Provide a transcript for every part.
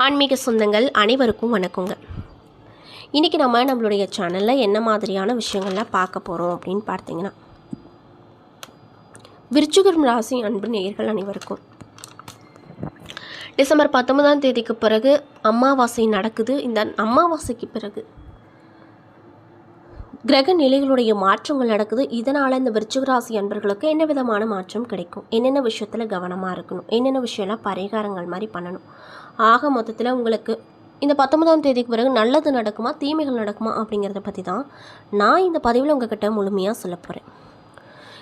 ஆன்மீக சொந்தங்கள் அனைவருக்கும் வணக்கங்க. இன்றைக்கி நம்மளுடைய சேனலில் என்ன மாதிரியான விஷயங்கள்லாம் பார்க்க போகிறோம் அப்படின்னு பார்த்தீங்கன்னா, விருச்சிகம் ராசி அன்பு நேயர்கள் அனைவருக்கும் டிசம்பர் 19ஆம் தேதிக்கு பிறகு அமாவாசை நடக்குது. இந்த அமாவாசைக்கு பிறகு கிரக நிலைகளுடைய மாற்றங்கள் நடக்குது. இதனால் இந்த விருச்சிக ராசி அன்பர்களுக்கு என்ன விதமான மாற்றம் கிடைக்கும், என்னென்ன விஷயத்தில் கவனமாக இருக்கணும், என்னென்ன விஷயம்லாம் பரிகாரங்கள் மாதிரி பண்ணணும், ஆக மொத்தத்தில் உங்களுக்கு இந்த 19ஆம் தேதிக்கு பிறகு நல்லது நடக்குமா தீமைகள் நடக்குமா அப்படிங்கிறத பற்றி தான் நான் இந்த பதிவில் உங்ககிட்ட முழுமையாக சொல்ல போகிறேன்.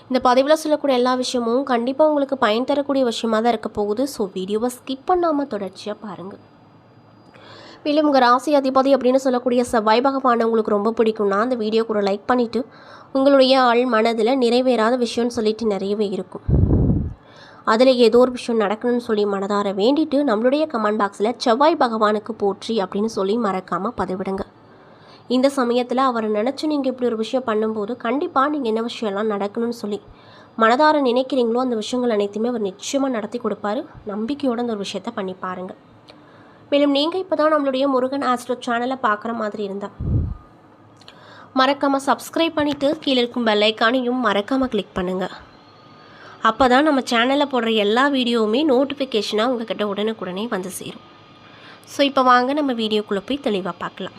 இந்த பதிவில் சொல்லக்கூடிய எல்லா விஷயமும் கண்டிப்பாக உங்களுக்கு பயன் தரக்கூடிய விஷயமாக தான் இருக்க போகுது. ஸோ வீடியோவை ஸ்கிப் பண்ணாமல் தொடர்ச்சியாக பாருங்கள். மேலும் உங்கள் ராசி அதிபதி அப்படின்னு சொல்லக்கூடிய செவ்வாய் பகவானை உங்களுக்கு ரொம்ப பிடிக்கும்னா அந்த வீடியோ கூட லைக் பண்ணிவிட்டு, உங்களுடைய ஆள் மனதில் நிறைவேறாத விஷயம்னு சொல்லிட்டு நிறையவே இருக்கும், அதில் ஏதோ ஒரு விஷயம் நடக்கணும்னு சொல்லி மனதார வேண்டிட்டு நம்மளுடைய கமெண்ட் பாக்ஸில் செவ்வாய் பகவானுக்கு போற்றி அப்படின்னு சொல்லி மறக்காமல் பதிவிடுங்க. இந்த சமயத்தில் அவரை நினச்சி நீங்கள் இப்படி ஒரு விஷயம் பண்ணும்போது கண்டிப்பாக நீங்கள் என்ன விஷயம்லாம் நடக்கணும்னு சொல்லி மனதார நினைக்கிறீங்களோ அந்த விஷயங்கள் அனைத்துமே அவர் நிச்சயமாக நடத்தி கொடுப்பாரு. நம்பிக்கையோடு அந்த ஒரு விஷயத்தை பண்ணி பாருங்கள். மேலும் நீங்கள் இப்போ தான் நம்மளுடைய முருகன் ஆஸ்ட்ரோ சேனலை பார்க்குற மாதிரி இருந்தால் மறக்காமல் சப்ஸ்கிரைப் பண்ணிவிட்டு கீழே இருக்கும் பெல் ஐக்கானையும் மறக்காமல் கிளிக் பண்ணுங்கள். அப்போ தான் நம்ம சேனலில் போடுற எல்லா வீடியோவுமே நோட்டிஃபிகேஷனாக உங்கள்கிட்ட உடனுக்குடனே வந்து சேரும். ஸோ இப்போ வாங்க நம்ம வீடியோக்குள்ளே போய் தெளிவாக பார்க்கலாம்.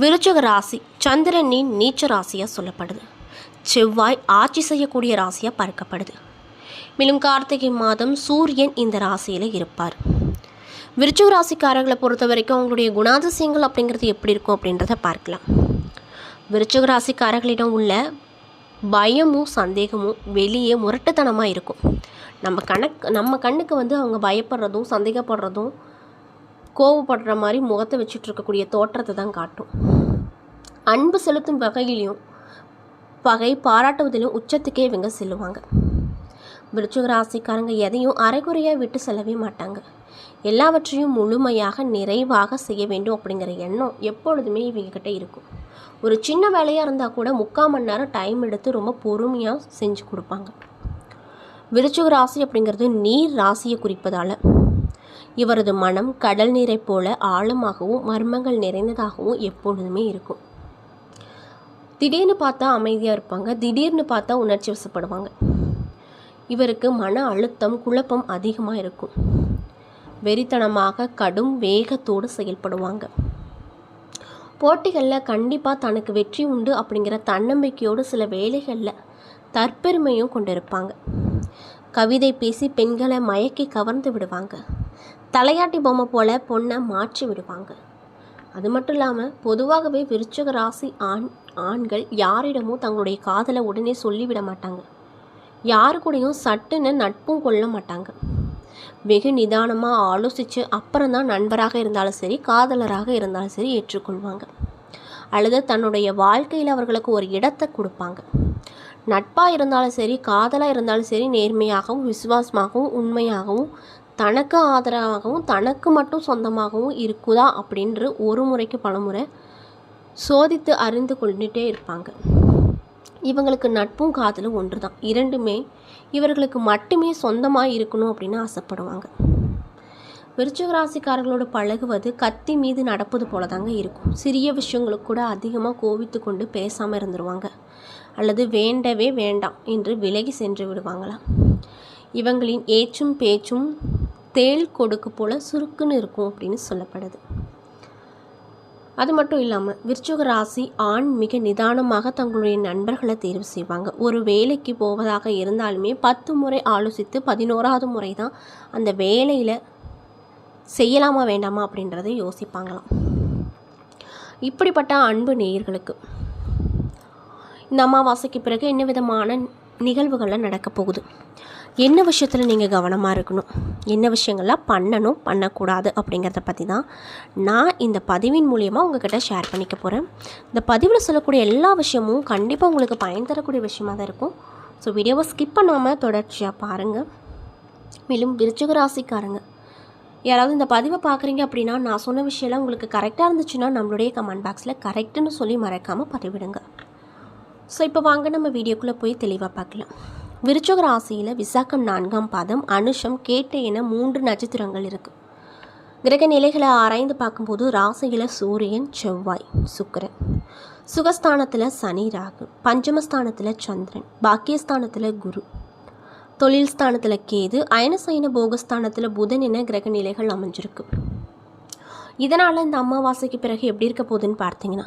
விருச்சிக ராசி சந்திரனின் நீச்ச ராசியாக சொல்லப்படுது. செவ்வாய் ஆட்சி செய்யக்கூடிய ராசியாக பார்க்கப்படுது. மேலும் கார்த்திகை மாதம் சூரியன் இந்த ராசியில் இருப்பார். விருச்சிக ராசிக்காரர்களை பொறுத்த வரைக்கும் அவங்களுடைய குணாதிசயங்கள் அப்படிங்கிறது எப்படி இருக்கும் அப்படின்றத பார்க்கலாம். விருச்சிக ராசிக்காரர்களிடம் உள்ள பயமும் சந்தேகமும் வெளியே முரட்டுத்தனமாக இருக்கும். நம்ம கண்ணுக்கு அவங்க பயப்படுறதும் சந்தேகப்படுறதும் கோவப்படுற மாதிரி முகத்தை வச்சுட்டு இருக்கக்கூடிய தோற்றத்தை தான் காட்டும். அன்பு செலுத்தும் வகையிலையும் பகை பாராட்டுவதிலும் உச்சத்துக்கே இவங்க செல்லுவாங்க. விருச்சிக ராசிக்காரங்க எதையும் அரைகுறையாக விட்டு செல்லவே மாட்டாங்க. எல்லாவற்றையும் முழுமையாக நிறைவாக செய்ய வேண்டும் அப்படிங்கிற எண்ணம் எப்பொழுதுமே இவங்ககிட்ட இருக்கும். ஒரு சின்ன வேலையாக இருந்தால் கூட 3/4 மணி நேரம் டைம் எடுத்து ரொம்ப பொறுமையாக செஞ்சு கொடுப்பாங்க. விருச்சிக ராசி அப்படிங்கிறது நீர் ராசியை குறிப்பதால் இவரது மனம் கடல் நீரை போல ஆழமாகவும் மர்மங்கள் நிறைந்ததாகவும் எப்பொழுதுமே இருக்கும். திடீர்னு பார்த்தா அமைதியாக இருப்பாங்க, திடீர்னு பார்த்தா உணர்ச்சி வசப்படுவாங்க. இவருக்கு மன அழுத்தம் குழப்பம் அதிகமாக இருக்கும். வெறித்தனமாக கடும் வேகத்தோடு செயல்படுவாங்க. போட்டிகளில் கண்டிப்பாக தனக்கு வெற்றி உண்டு அப்படிங்கிற தன்னம்பிக்கையோடு சில வேலைகளில் தற்பெருமையும் கொண்டிருப்பாங்க. கவிதை பேசி பெண்களை மயக்கி கவர்ந்து விடுவாங்க. தலையாட்டி பொம்மை போல பொண்ணை மாற்றி விடுவாங்க. அது மட்டும் இல்லாமல் பொதுவாகவே விருச்சிக ராசி ஆண்கள் யாரிடமும் தங்களுடைய காதலை உடனே சொல்லிவிட மாட்டாங்க. யாரு கூடயும் சட்டுன்னு நட்பும் கொள்ள மாட்டாங்க. வெகு நிதானமாக ஆலோசித்து அப்புறம்தான் நண்பராக இருந்தாலும் சரி காதலராக இருந்தாலும் சரி ஏற்றுக்கொள்வாங்க. அல்லது தன்னுடைய வாழ்க்கையில் அவர்களுக்கு ஒரு இடத்தை கொடுப்பாங்க. நட்பாக இருந்தாலும் சரி காதலாக இருந்தாலும் சரி நேர்மையாகவும் விசுவாசமாகவும் உண்மையாகவும் தனக்கு ஆதரவாகவும் தனக்கு மட்டும் சொந்தமாகவும் இருக்குதா அப்படின்று ஒரு முறைக்கு பலமுறை சோதித்து அறிந்து கொண்டுட்டே இருப்பாங்க. இவங்களுக்கு நட்பும் காதலும் ஒன்று தான். இரண்டுமே இவர்களுக்கு மட்டுமே சொந்தமாக இருக்கணும் அப்படின்னு ஆசைப்படுவாங்க. விருச்சிக ராசிக்காரர்களோடு பழகுவது கத்தி மீது நடப்பது போல தாங்க இருக்கும். சிறிய விஷயங்களுக்கு கூட அதிகமாக கோவித்து கொண்டு பேசாமல் இருந்துருவாங்க. அல்லது வேண்டவே வேண்டாம் என்று விலகி சென்று விடுவாங்களாம். இவங்களின் ஏச்சும் பேச்சும் தேள் கொடுக்கு போல சுருக்குன்னு இருக்கும் அப்படின்னு சொல்லப்படுது. அது மட்டும் இல்லாமல் விருச்சிக ராசி ஆண் மிக நிதானமாக தங்களுடைய நண்பர்களை தேர்வு செய்வாங்க. ஒரு வேலைக்கு போவதாக இருந்தாலுமே 10 முறை ஆலோசித்து 11ஆவது முறை தான் அந்த வேலையில் செய்யலாமா வேண்டாமா அப்படின்றத யோசிப்பாங்களாம். இப்படிப்பட்ட அன்பு நேயர்களுக்கு இந்த அமாவாசைக்கு பிறகு என்ன விதமான நிகழ்வுகள்லாம் நடக்க போகுது, என்ன விஷயத்தில் நீங்கள் கவனமாக இருக்கணும், என்ன விஷயங்கள்லாம் பண்ணணும் பண்ணக்கூடாது அப்படிங்கிறத பற்றி தான் நான் இந்த பதிவின் மூலியமாக உங்கள்கிட்ட ஷேர் பண்ணிக்க போகிறேன். இந்த பதிவில் சொல்லக்கூடிய எல்லா விஷயமும் கண்டிப்பாக உங்களுக்கு பயன் தரக்கூடிய விஷயமாக தான் இருக்கும். ஸோ வீடியோவை ஸ்கிப் பண்ணாமல் தொடர்ச்சியாக பாருங்கள். மேலும் விருச்சிக ராசிக்காரங்க யாராவது இந்த பதிவை பார்க்குறீங்க அப்படின்னா நான் சொன்ன விஷயம்லாம் உங்களுக்கு கரெக்டாக இருந்துச்சுன்னா நம்மளுடைய கமெண்ட் பாக்ஸில் கரெக்டுன்னு சொல்லி மறக்காமல் பதிவிடுங்க. ஸோ இப்போ வாங்க நம்ம வீடியோக்குள்ளே போய் தெளிவாக பார்க்கலாம். விருச்சிக ராசியில் விசாகம் 4ஆம் பாதம், அனுஷம், கேட்டை என 3 நட்சத்திரங்கள் இருக்குது. கிரக நிலைகளை ஆராய்ந்து பார்க்கும்போது ராசியில் சூரியன், செவ்வாய், சுக்கிரன், சுகஸ்தானத்தில் சனி, ராகு, பஞ்சமஸ்தானத்தில் சந்திரன், பாக்கியஸ்தானத்தில் குரு, தொழில் ஸ்தானத்தில் கேது, அயனசயன போகஸ்தானத்தில் புதன் என கிரக நிலைகள் அமைஞ்சிருக்கு. இதனால் இந்த அமாவாசைக்கு பிறகு எப்படி இருக்க போகுதுன்னு பார்த்தீங்கன்னா,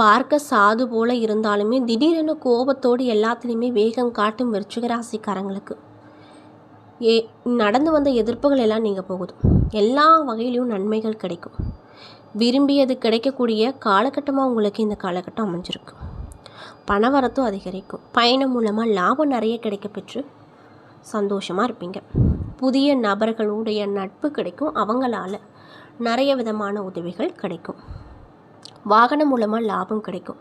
பார்க்க சாது போல இருந்தாலுமே திடீரென கோபத்தோடு எல்லாத்துலேயுமே வேகம் காட்டும் விருச்சிக ராசிக்காரங்களுக்கு நடந்து வந்த எதிர்ப்புகள் எல்லாம் நீங்கள் போகுது. எல்லா வகையிலையும் நன்மைகள் கிடைக்கும். விரும்பியது கிடைக்கக்கூடிய காலகட்டமாக உங்களுக்கு இந்த காலகட்டம் அமைஞ்சிருக்கு. பணவரத்தும் அதிகரிக்கும். பயணம் மூலமாக லாபம் நிறைய கிடைக்க பெற்று சந்தோஷமாக இருப்பீங்க. புதிய நபர்களுடைய நட்பு கிடைக்கும். அவங்களால நிறைய விதமான உதவிகள் கிடைக்கும். வாகனம் மூலமாக லாபம் கிடைக்கும்.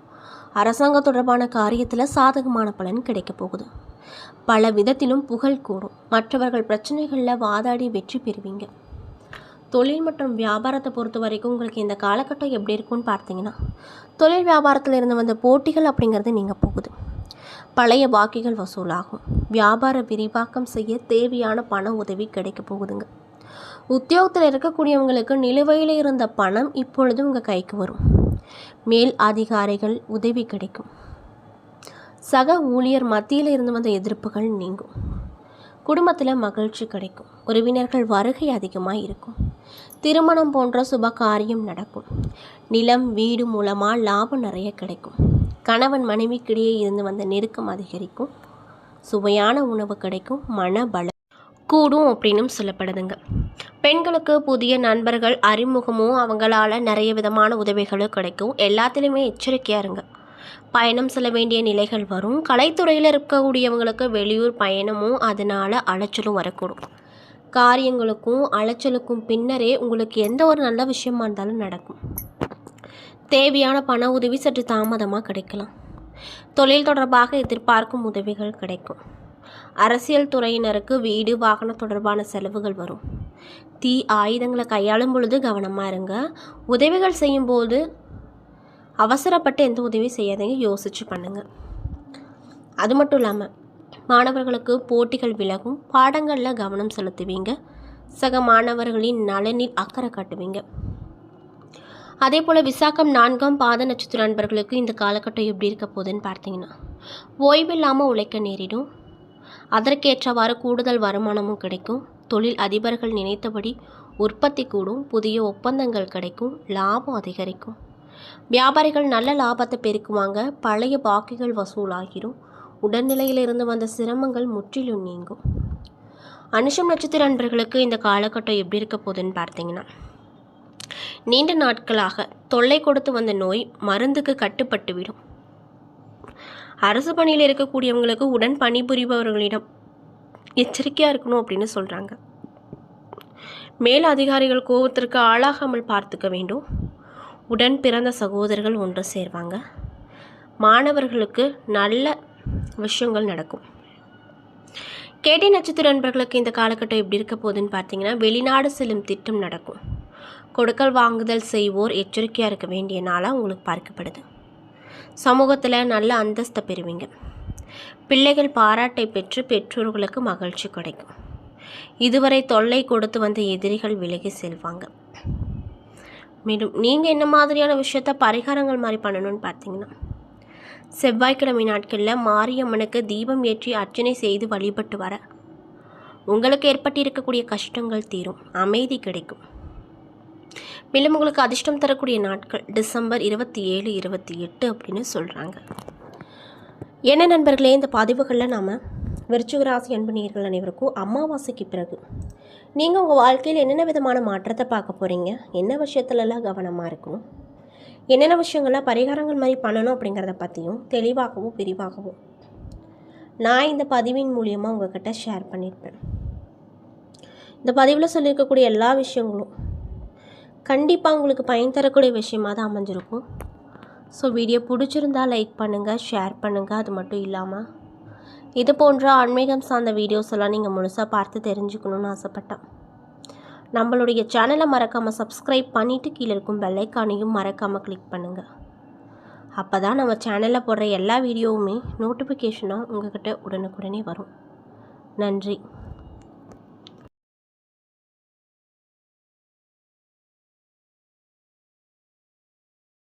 அரசாங்கம் தொடர்பான காரியத்தில் சாதகமான பலன் கிடைக்க போகுது. பல விதத்திலும் புகழ் கூடும். மற்றவர்கள் பிரச்சனைகளில் வாதாடி வெற்றி பெறுவீங்க. தொழில் மற்றும் வியாபாரத்தை பொறுத்த வரைக்கும் உங்களுக்கு இந்த காலகட்டம் எப்படி இருக்குன்னு பார்த்தீங்கன்னா, தொழில் வியாபாரத்தில் இருந்து வந்த போட்டிகள் அப்படிங்கிறது நீங்கள் போகுது. பழைய பாக்கிகள் வசூலாகும். வியாபார விரிவாக்கம் செய்ய தேவையான பண உதவி கிடைக்க போகுதுங்க. உத்தியோகத்தில் இருக்கக்கூடியவங்களுக்கு நிலுவையில் இருந்த பணம் இப்பொழுது உங்கள் கைக்கு வரும். மேல் அதிகாரிகள் உதவி கிடைக்கும். சக ஊழியர் மத்தியில் இருந்து வந்த எதிர்ப்புகள் நீங்கும். குடும்பத்தில் மகிழ்ச்சி கிடைக்கும். உறவினர்கள் வருகை அதிகமாக இருக்கும். திருமணம் போன்ற சுப காரியம் நடக்கும். நிலம், வீடு மூலமாக லாபம் நிறைய கிடைக்கும். கணவன் மனைவிக்கிடையே இருந்து வந்த நெருக்கம் அதிகரிக்கும். சுவையான உணவு கிடைக்கும். மன பலம் கூடும் அப்படின்னும் சொல்லப்படுதுங்க. பெண்களுக்கு புதிய நண்பர்கள் அறிமுகமும் அவங்களால நிறைய விதமான உதவிகளும் கிடைக்கும். எல்லாத்துலேயுமே எச்சரிக்கையாக இருங்க. பயணம் செல்ல வேண்டிய நிலைகள் வரும். கலைத்துறையில் இருக்கக்கூடியவங்களுக்கு வெளியூர் பயணமும் அதனால் அலைச்சலும் வரக்கூடும். காரியங்களுக்கும் அலைச்சலுக்கும் பின்னரே உங்களுக்கு எந்த ஒரு நல்ல விஷயமா இருந்தாலும் நடக்கும். தேவையான பண உதவி சற்று தாமதமாக கிடைக்கலாம். தொழில் தொடர்பாக எதிர்பார்க்கும் உதவிகள் கிடைக்கும். அரசியல் துறையினருக்கு வீடு, வாகன தொடர்பான செலவுகள் வரும். தீ ஆயுதங்களை கையாளும் பொழுது கவனமாக இருங்க. உதவிகள் செய்யும்போது அவசரப்பட்டு எந்த உதவி செய்யாதீங்க, யோசித்து பண்ணுங்கள். அது மட்டும் இல்லாமல் மாணவர்களுக்கு போட்டிகள் விலகும். பாடங்களில் கவனம் செலுத்துவீங்க. சக மாணவர்களின் நலனில் அக்கறை காட்டுவீங்க. அதே போல் விசாகம் 4ஆம் பாத நட்சத்திர நண்பர்களுக்கு இந்த காலகட்டம் எப்படி இருக்க போகுதுன்னு பார்த்தீங்கன்னா, ஓய்வில்லாமல் உழைக்க நேரிடும். அதற்கேற்றவாறு கூடுதல் வருமானமும் கிடைக்கும். தொழில் அதிபர்கள் நினைத்தபடி உற்பத்தி கூடும். புதிய ஒப்பந்தங்கள் கிடைக்கும். லாபம் அதிகரிக்கும். வியாபாரிகள் நல்ல லாபத்தை பெருக்குவாங்க. பழைய பாக்கிகள் வசூலாகிடும். உடல்நிலையில் இருந்து வந்த சிரமங்கள் முற்றிலும் நீங்கும். அனுஷம் நட்சத்திர நண்பர்களுக்கு இந்த காலகட்டம் எப்படி இருக்க போகுதுன்னு பார்த்தீங்கன்னா, நீண்ட நாட்களாக தொல்லை கொடுத்து வந்த நோய் மருந்துக்கு கட்டுப்பட்டுவிடும். அரசு பணியில் இருக்கக்கூடியவங்களுக்கு உடன் பணிபுரிபவர்களிடம் எச்சரிக்கையாக இருக்கணும் அப்படின்னு சொல்கிறாங்க. மேல் அதிகாரிகள் கோபத்திற்கு ஆளாகாமல் பார்த்துக்க வேண்டும். உடன் பிறந்த சகோதரர்கள் ஒன்று சேர்வாங்க. மாணவர்களுக்கு நல்ல விஷயங்கள் நடக்கும். கேட்டை நட்சத்திர நண்பர்களுக்கு இந்த காலகட்டம் எப்படி இருக்க போகுதுன்னு பார்த்தீங்கன்னா, வெளிநாடு செல்லும் திட்டம் நடக்கும். கொடுக்கல் வாங்குதல் செய்வோர் எச்சரிக்கையாக இருக்க வேண்டிய நாளாக உங்களுக்கு பார்க்கப்படுது. சமூகத்தில் நல்ல அந்தஸ்தை பெறுவீங்க. பிள்ளைகள் பாராட்டை பெற்று பெற்றோர்களுக்கு மகிழ்ச்சி கிடைக்கும். இதுவரை தொல்லை கொடுத்து வந்த எதிரிகள் விலகி செல்வாங்க. மேலும் நீங்கள் என்ன மாதிரியான விஷயத்த பரிகாரங்கள் மாதிரி பண்ணணும்னு பார்த்தீங்கன்னா, செவ்வாய்க்கிழமை நாட்களில் மாரியம்மனுக்கு தீபம் ஏற்றி அர்ச்சனை செய்து வழிபட்டு வர உங்களுக்கு ஏற்பட்டிருக்கக்கூடிய கஷ்டங்கள் தீரும். அமைதி கிடைக்கும். மேலும் உங்களுக்கு அதிர்ஷ்டம் தரக்கூடிய நாட்கள் டிசம்பர் 27, 28 அப்படின்னு சொல்கிறாங்க. என்ன நண்பர்களே, இந்த பதிவுகளில் நாம் விருச்சிக ராசி அன்பு நேயர்கள் அனைவருக்கும் அமாவாசைக்கு பிறகு நீங்கள் உங்கள் வாழ்க்கையில் என்னென்ன விதமான மாற்றத்தை பார்க்க போகிறீங்க, என்ன விஷயத்துலலாம் கவனமாக இருக்கணும், என்னென்ன விஷயங்கள்லாம் பரிகாரங்கள் மாதிரி பண்ணணும் அப்படிங்கிறத பற்றியும் தெளிவாகவும் விரிவாகவும் நான் இந்த பதிவின் மூலியமாக உங்கள்கிட்ட ஷேர் பண்ணியிருப்பேன். இந்த பதிவில் சொல்லியிருக்கக்கூடிய எல்லா விஷயங்களும் கண்டிப்பாக உங்களுக்கு பயன் தரக்கூடிய விஷயமாக தான் அமைஞ்சிருக்கும். ஸோ வீடியோ பிடிச்சிருந்தால் லைக் பண்ணுங்கள், ஷேர் பண்ணுங்கள். அது மட்டும் இல்லாமல் இது போன்ற ஆன்மீகம் சார்ந்த வீடியோஸ் எல்லாம் நீங்கள் முழுசாக பார்த்து தெரிஞ்சுக்கணுன்னு ஆசைப்பட்டேன். நம்மளுடைய சேனலை மறக்காமல் சப்ஸ்கிரைப் பண்ணிவிட்டு கீழே இருக்கும் பெல் ஐக்கானையும் மறக்காமல் கிளிக் பண்ணுங்கள். அப்போ தான் நம்ம சேனலில் போடுற எல்லா வீடியோவுமே நோட்டிஃபிகேஷனாக உங்கள்கிட்ட உடனுக்குடனே வரும். நன்றி.